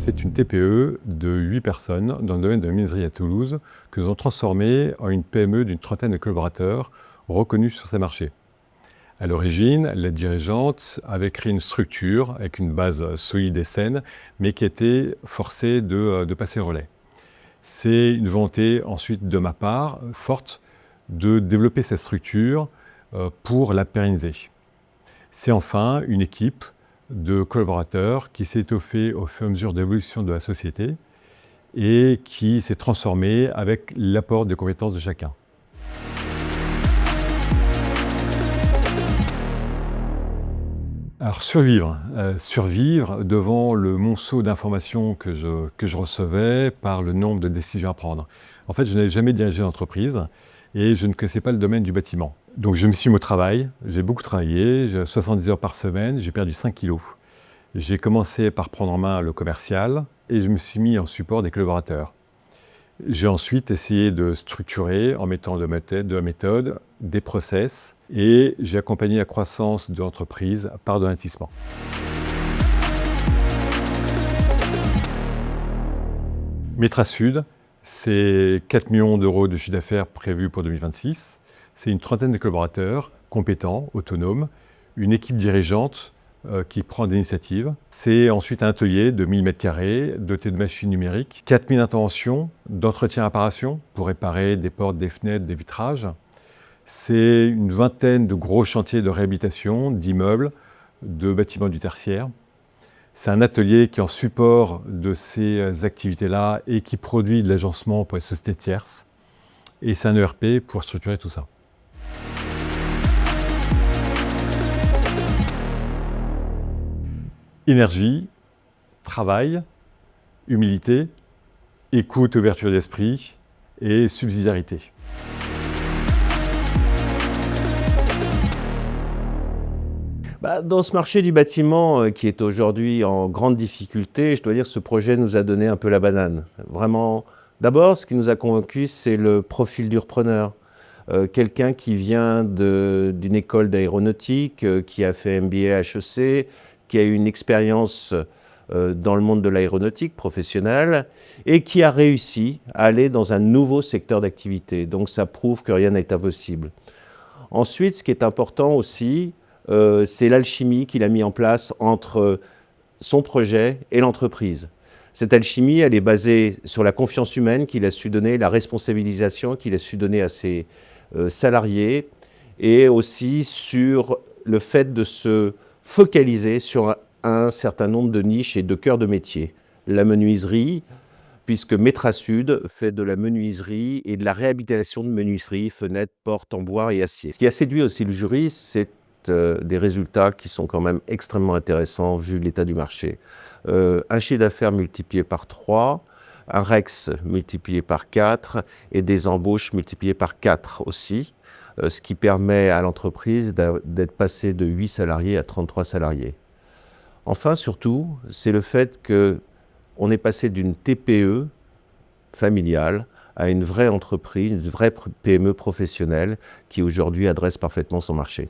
C'est une TPE de 8 personnes dans le domaine de la menuiserie à Toulouse que nous avons transformée en une PME d'une trentaine de collaborateurs reconnus sur ces marchés. À l'origine, la dirigeante avait créé une structure avec une base solide et saine, mais qui était forcée de passer le relais. C'est une volonté ensuite de ma part, forte, de développer cette structure pour la pérenniser. C'est enfin une équipe de collaborateurs qui s'est étoffée au fur et à mesure de l'évolution de la société et qui s'est transformée avec l'apport des compétences de chacun. Alors survivre devant le monceau d'informations que je recevais par le nombre de décisions à prendre. En fait, je n'avais jamais dirigé d'entreprise et je ne connaissais pas le domaine du bâtiment. Donc je me suis mis au travail, j'ai beaucoup travaillé, j'ai 70 heures par semaine, j'ai perdu 5 kilos. J'ai commencé par prendre en main le commercial et je me suis mis en support des collaborateurs. J'ai ensuite essayé de structurer en mettant de la méthode, des process et j'ai accompagné la croissance de l'entreprise par de l'investissement. Metrasud, c'est 4 millions d'euros de chiffre d'affaires prévus pour 2026. C'est une trentaine de collaborateurs compétents, autonomes, une équipe dirigeante qui prend des initiatives. C'est ensuite un atelier de 1000 m² doté de machines numériques, 4000 interventions d'entretien-réparation pour réparer des portes, des fenêtres, des vitrages. C'est une vingtaine de gros chantiers de réhabilitation d'immeubles, de bâtiments du tertiaire. C'est un atelier qui est en support de ces activités-là et qui produit de l'agencement pour les sociétés tierces. Et c'est un ERP pour structurer tout ça. Énergie, travail, humilité, écoute, ouverture d'esprit et subsidiarité. Dans ce marché du bâtiment qui est aujourd'hui en grande difficulté, je dois dire que ce projet nous a donné un peu la banane. Vraiment, d'abord, ce qui nous a convaincus, c'est le profil du repreneur. Quelqu'un qui vient d'une école d'aéronautique, qui a fait MBA HEC, qui a eu une expérience dans le monde de l'aéronautique professionnelle et qui a réussi à aller dans un nouveau secteur d'activité. Donc ça prouve que rien n'est impossible. Ensuite, ce qui est important aussi, c'est l'alchimie qu'il a mis en place entre son projet et l'entreprise. Cette alchimie, elle est basée sur la confiance humaine qu'il a su donner, la responsabilisation qu'il a su donner à ses salariés et aussi sur le fait de se focaliser sur un certain nombre de niches et de cœurs de métier. La menuiserie, puisque Metrasud fait de la menuiserie et de la réhabilitation de menuiserie, fenêtres, portes en bois et acier. Ce qui a séduit aussi le jury, c'est des résultats qui sont quand même extrêmement intéressants vu l'état du marché. Un chiffre d'affaires multiplié par 3, un REX multiplié par 4 et des embauches multipliées par 4 aussi, ce qui permet à l'entreprise d'être passée de 8 salariés à 33 salariés. Enfin, surtout, c'est le fait qu'on est passé d'une TPE familiale à une vraie entreprise, une vraie PME professionnelle qui aujourd'hui adresse parfaitement son marché.